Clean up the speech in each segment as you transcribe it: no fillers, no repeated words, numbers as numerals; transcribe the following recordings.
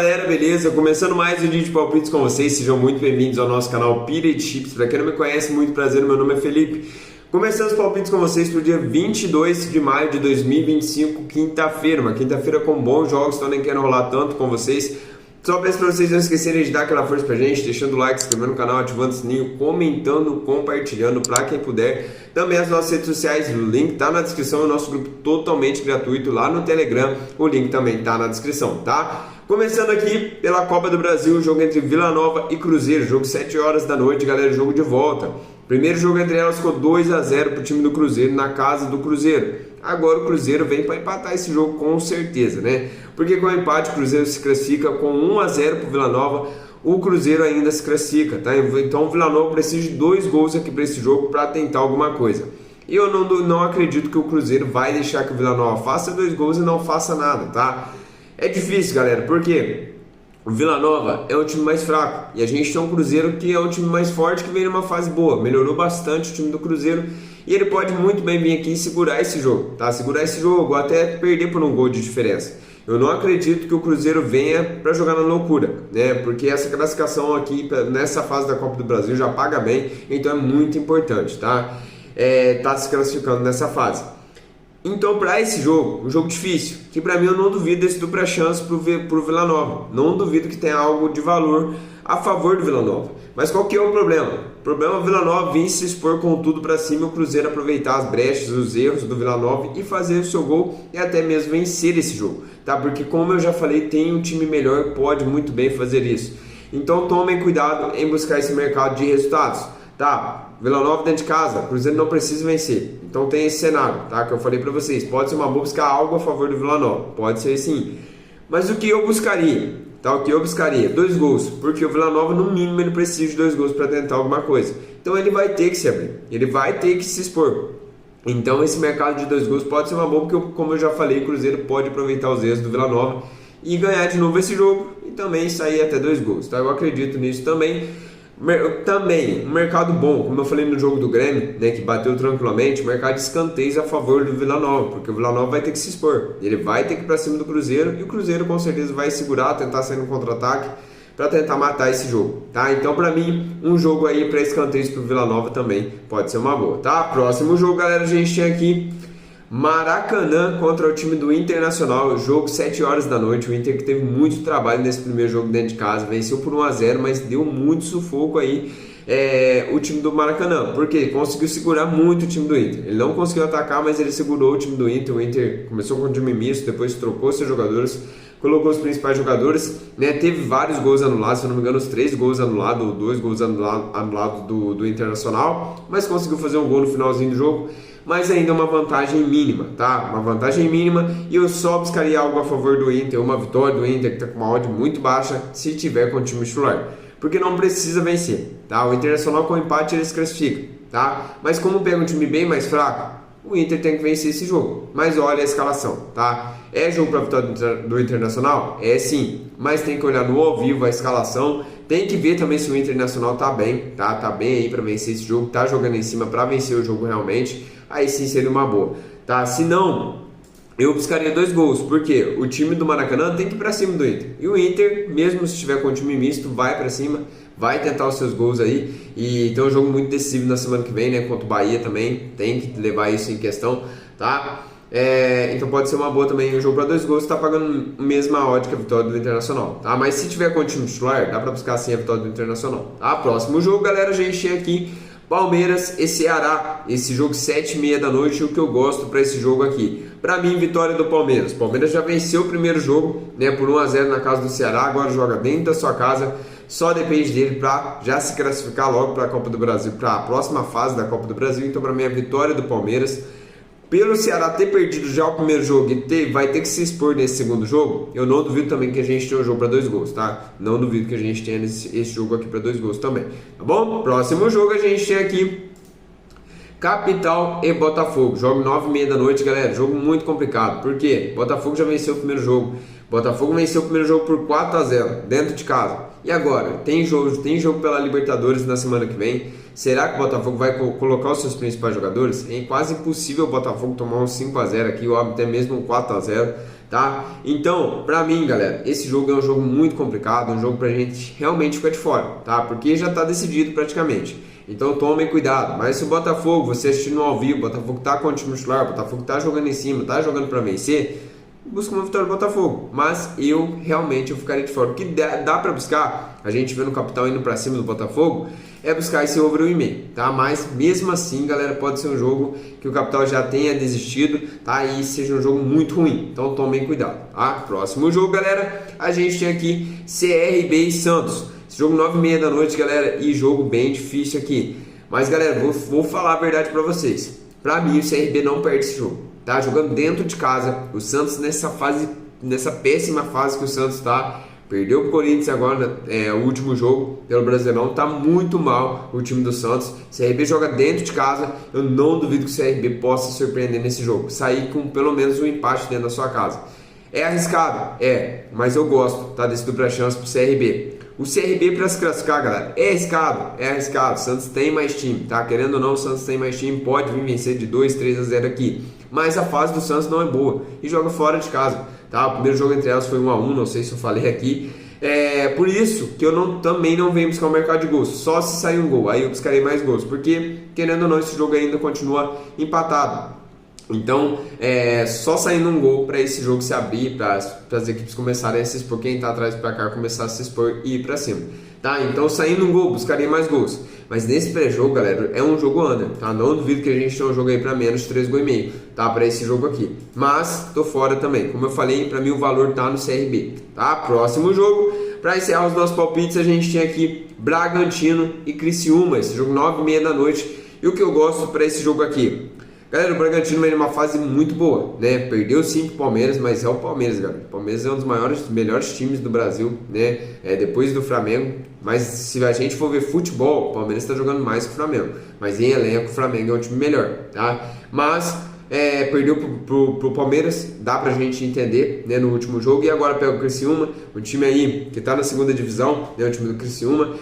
galera, beleza? Começando mais um vídeo de palpites com vocês, sejam muito bem-vindos ao nosso canal Pirate Chips. Para quem não me conhece, muito prazer, meu nome é Felipe. Começando os palpites com vocês para o dia 22 de maio de 2025, quinta-feira. Uma quinta-feira com bons jogos, então nem quero enrolar tanto com vocês. Só peço para vocês não esquecerem de dar aquela força pra gente, deixando o like, se inscrevendo no canal, ativando o sininho, comentando, compartilhando para quem puder. Também as nossas redes sociais, o link tá na descrição, o nosso grupo totalmente gratuito lá no Telegram, o link também tá na descrição, tá? Começando aqui pela Copa do Brasil, o jogo entre Vila Nova e Cruzeiro, jogo 7 horas da noite, galera, jogo de volta. Primeiro jogo entre elas ficou 2-0 pro time do Cruzeiro, na casa do Cruzeiro. Agora o Cruzeiro vem para empatar esse jogo com certeza, né? Porque com o empate o Cruzeiro se classifica com 1-0 pro Vila Nova, o Cruzeiro ainda se classifica, tá? Então o Vila Nova precisa de 2 gols aqui para esse jogo para tentar alguma coisa. E eu não acredito que o Cruzeiro vai deixar que o Vila Nova faça 2 gols e não faça nada, tá? É difícil, galera, porque o Vila Nova é um time mais fraco e a gente tem um Cruzeiro que é um time mais forte, que vem numa fase boa, melhorou bastante o time do Cruzeiro e ele pode muito bem vir aqui e segurar esse jogo, tá? Segurar esse jogo, até perder por um gol de diferença. Eu não acredito que o Cruzeiro venha para jogar na loucura, né? Porque essa classificação aqui nessa fase da Copa do Brasil já paga bem, então é muito importante, tá? Tá se classificando nessa fase. Então, para esse jogo, um jogo difícil, que para mim eu não duvido desse dupla chance pro Vila Nova. Não duvido que tenha algo de valor a favor do Vila Nova. Mas qual que é o problema? O problema é o Vila Nova vir se expor com tudo para cima e o Cruzeiro aproveitar as brechas, os erros do Vila Nova e fazer o seu gol e até mesmo vencer esse jogo, tá? Porque como eu já falei, tem um time melhor que pode muito bem fazer isso. Então tomem cuidado em buscar esse mercado de resultados, tá? Vila Nova dentro de casa, Cruzeiro não precisa vencer. Então tem esse cenário, tá? Que eu falei pra vocês. Pode ser uma boa buscar algo a favor do Vila Nova. Pode ser sim. Mas o que eu buscaria? Tá? O que eu buscaria? 2 gols. Porque o Vila Nova, no mínimo, ele precisa de 2 gols para tentar alguma coisa. Então ele vai ter que se abrir. Ele vai ter que se expor. Então esse mercado de 2 gols pode ser uma boa, porque como eu já falei, o Cruzeiro pode aproveitar os erros do Vila Nova e ganhar de novo esse jogo e também sair até 2 gols, tá? Eu acredito nisso também. Também, um mercado bom, como eu falei no jogo do Grêmio, né, que bateu tranquilamente, o mercado de escanteios a favor do Vila Nova, porque o Vila Nova vai ter que se expor, ele vai ter que ir para cima do Cruzeiro e o Cruzeiro com certeza vai segurar, tentar sair no contra-ataque para tentar matar esse jogo, tá? Então para mim, um jogo aí para escanteios para o Vila Nova também pode ser uma boa, tá? Próximo jogo, galera, a gente tem aqui Maracanã contra o time do Internacional, jogo 7 horas da noite. O Inter que teve muito trabalho nesse primeiro jogo dentro de casa, venceu por 1-0, mas deu muito sufoco aí o time do Maracanã, porque conseguiu segurar muito o time do Inter. Ele não conseguiu atacar, mas ele segurou o time do Inter. O Inter começou com um time misto, depois trocou seus jogadores, colocou os principais jogadores, né? Teve vários gols anulados, se eu não me engano, os 3 gols anulados, ou 2 gols anulados do Internacional, mas conseguiu fazer um gol no finalzinho do jogo. Mas ainda uma vantagem mínima, tá? Uma vantagem mínima, e eu só buscaria algo a favor do Inter, uma vitória do Inter que está com uma odd muito baixa, se tiver com o time titular, porque não precisa vencer, tá? O Internacional com empate ele se classifica, tá? Mas como pega um time bem mais fraco, o Inter tem que vencer esse jogo. Mas olha a escalação, tá? É jogo para vitória do Internacional? É sim, mas tem que olhar no ao vivo a escalação. Tem que ver também se o Internacional tá bem, tá? Tá bem aí para vencer esse jogo, tá jogando em cima para vencer o jogo realmente. Aí sim seria uma boa, tá? Se não, eu buscaria 2 gols, porque o time do Maracanã tem que ir para cima do Inter. E o Inter, mesmo se estiver com um time misto, vai para cima, vai tentar os seus gols aí. E tem um jogo muito decisivo na semana que vem, né? Contra o Bahia também, tem que levar isso em questão, tá? Então pode ser uma boa também, um jogo para 2 gols, tá pagando a mesma odd que a vitória do Internacional, tá? Mas se tiver com o time titular, dá para buscar sim a vitória do Internacional, tá? Próximo jogo, galera, a gente tem aqui Palmeiras e Ceará, esse jogo 7h30 da noite, o que eu gosto para esse jogo aqui. Para mim, vitória do Palmeiras. Palmeiras já venceu o primeiro jogo, né, por 1-0 na casa do Ceará, agora joga dentro da sua casa, só depende dele para já se classificar logo para a Copa do Brasil, para a próxima fase da Copa do Brasil. Então, para mim, a vitória do Palmeiras. Pelo Ceará ter perdido já o primeiro jogo e vai ter que se expor nesse segundo jogo, eu não duvido também que a gente tenha um jogo para 2 gols, tá? Não duvido que a gente tenha esse jogo aqui para 2 gols também, tá bom? Próximo jogo a gente tem aqui Capital e Botafogo, jogo 9h30 da noite, galera, jogo muito complicado, por quê? Botafogo já venceu o primeiro jogo Botafogo venceu o primeiro jogo por 4-0 dentro de casa. E agora? Tem jogo pela Libertadores na semana que vem. Será que o Botafogo vai colocar os seus principais jogadores? É quase impossível o Botafogo tomar um 5-0 aqui, ou até mesmo um 4-0, tá? Então, pra mim, galera, esse jogo é um jogo muito complicado, um jogo pra gente realmente ficar de fora, tá? Porque já tá decidido praticamente. Então tomem cuidado. Mas se o Botafogo, você assistindo ao vivo, o Botafogo tá com o time titular, o Botafogo tá jogando em cima, tá jogando pra vencer, busca uma vitória do Botafogo. Mas eu realmente ficaria de fora. O que dá pra buscar, a gente vê no Capital indo pra cima do Botafogo, é buscar esse over 1,5, tá? Mas mesmo assim, galera, pode ser um jogo que o Capital já tenha desistido, tá? E seja um jogo muito ruim. Então tomem cuidado, tá? Próximo jogo, galera, a gente tem aqui CRB e Santos. Esse jogo 9h30 da noite, galera, e jogo bem difícil aqui. Mas, galera, vou falar a verdade pra vocês. Pra mim, o CRB não perde esse jogo, tá? Jogando dentro de casa, o Santos nessa péssima fase que o Santos tá, perdeu pro Corinthians agora, o último jogo pelo Brasileirão, tá muito mal o time do Santos. O CRB joga dentro de casa, eu não duvido que o CRB possa surpreender nesse jogo, sair com pelo menos um empate dentro da sua casa. É arriscado? É, mas eu gosto, tá? Desse dupla chance pro CRB. O CRB para se classificar, galera, é arriscado, é arriscado. O Santos tem mais time, tá? Querendo ou não, o Santos tem mais time, pode vir vencer de 2-3-0 aqui. Mas a fase do Santos não é boa e joga fora de casa, tá? O primeiro jogo entre elas foi 1-1, não sei se eu falei aqui. Por isso que eu também não venho buscar o mercado de gols, só se sair um gol, aí eu buscarei mais gols, porque querendo ou não, esse jogo ainda continua empatado. Então, só saindo um gol para esse jogo se abrir, para as equipes começarem a se expor, quem está atrás do placar começar a se expor e ir para cima, tá? Então, saindo um gol, buscaria mais gols. Mas nesse pré-jogo, galera, é um jogo under, tá? Não duvido que a gente tenha um jogo aí para menos de 3,5 gols, tá? Para esse jogo aqui. Mas, tô fora também. Como eu falei, para mim o valor tá no CRB, tá? Próximo jogo, para encerrar os nossos palpites, a gente tem aqui Bragantino e Criciúma, esse jogo 9h30 da noite. E o que eu gosto para esse jogo aqui? Galera, o Bragantino vem numa fase muito boa, né? Perdeu sim pro Palmeiras, mas é o Palmeiras, galera. O Palmeiras é um dos melhores times do Brasil, né? Depois do Flamengo. Mas se a gente for ver futebol, o Palmeiras está jogando mais que o Flamengo. Mas em elenco, o Flamengo é um time melhor, tá? Mas perdeu pro Palmeiras, dá pra gente entender, né, no último jogo. E agora pega o Criciúma, um time aí que tá na segunda divisão, né, o time do Criciúma,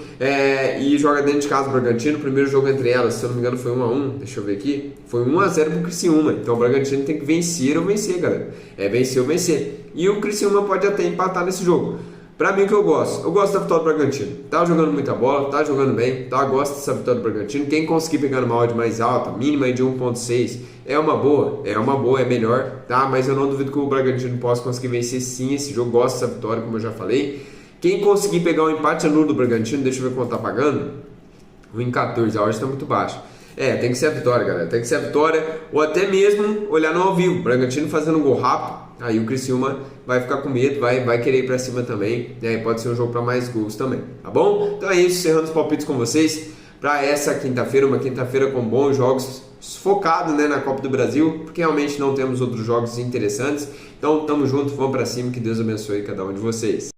e joga dentro de casa o Bragantino. O primeiro jogo entre elas, se eu não me engano, foi 1-1, deixa eu ver aqui, foi 1-0 pro Criciúma. Então o Bragantino tem que vencer ou vencer, galera. Vencer ou vencer. E o Criciúma pode até empatar nesse jogo. Pra mim, o que eu gosto da vitória do Bragantino. Tá jogando muita bola, tá jogando bem, tá? Gosto dessa vitória do Bragantino. Quem conseguir pegar numa odd mais alta, mínima aí de 1,6, é uma boa, é melhor, tá? Mas eu não duvido que o Bragantino possa conseguir vencer sim esse jogo. Gosto dessa vitória, como eu já falei. Quem conseguir pegar um empate nulo do Bragantino, deixa eu ver quanto tá pagando. 1,14, a odd tá muito baixa. Tem que ser a vitória, galera. Tem que ser a vitória, ou até mesmo olhar no ao vivo. Bragantino fazendo um gol rápido, aí o Criciúma vai ficar com medo, vai querer ir pra cima também, né? Pode ser um jogo para mais gols também, tá bom? Então é isso, encerrando os palpites com vocês para essa quinta-feira, uma quinta-feira com bons jogos, focado, né, na Copa do Brasil, porque realmente não temos outros jogos interessantes. Então tamo junto, vamos para cima, que Deus abençoe cada um de vocês.